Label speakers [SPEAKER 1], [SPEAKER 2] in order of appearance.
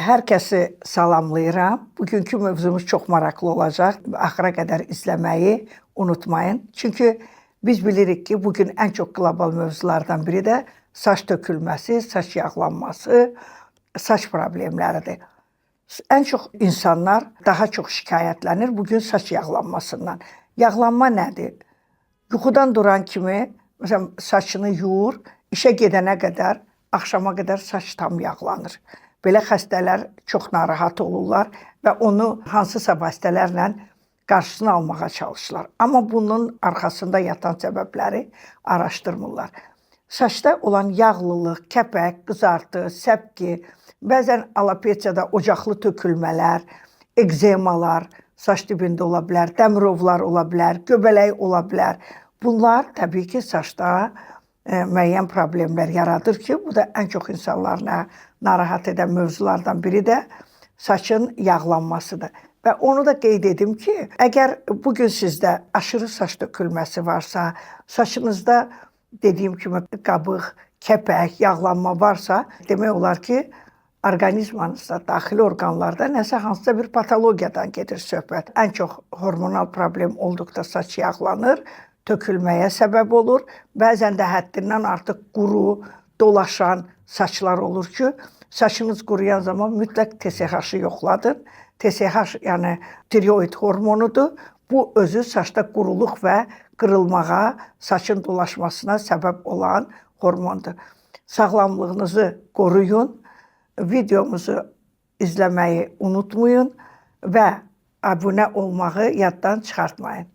[SPEAKER 1] Hər kəsi salamlayıram. Bugünkü mövzumuz çox maraqlı olacaq. Axıra qədər izləməyi unutmayın. Çünki biz bilirik ki, bugün ən çox qlobal mövzulardan biri də saç tökülməsi, saç yağlanması, saç problemləridir. Ən çox insanlar daha çox şikayətlənir bugün saç yağlanmasından. Yağlanma nədir? Yuxudan duran kimi, məsələn, saçını yuyur, işə gedənə qədər, axşama qədər saç tam yağlanır. Belə xəstələr çox narahat olurlar və onu hansısa vasitələrlə qarşısını almağa çalışırlar. Amma bunun arxasında yatan səbəbləri araşdırmırlar. Saçda olan yağlılıq, kəpək, qızartı, səpki, bəzən alopesiyada ocaqlı tökülmələr, ekzemalar saç dibində ola bilər, dəmirovlar ola bilər, göbələk ola bilər. Bunlar təbii ki, saçda müəyyən problemlər yaradır ki, bu da ən çox insanlarla narahat edən mövzulardan biri də saçın yağlanmasıdır. Və onu da qeyd edim ki, əgər bugün sizdə aşırı saç tökülməsi varsa, saçınızda dediyim kimi qabıq, kəpək, yağlanma varsa, demək olar ki, orqanizmanızda, daxili orqanlarda nəsə hansısa bir patologiyadan gedir söhbət. Ən çox hormonal problem olduqda saç yağlanır, tökülməyə səbəb olur. Bəzən də həddindən artıq quru, dolaşan saçlar olur ki, saçınız quruyan zaman mütləq TSH-ı yoxladın. TSH, yəni tiroid hormonudur. Bu özü saçda quruluq və qırılmağa, saçın dolaşmasına səbəb olan hormondur. Sağlamlığınızı qoruyun, videomuzu izləməyi unutmayın və abunə olmağı yaddan çıxartmayın.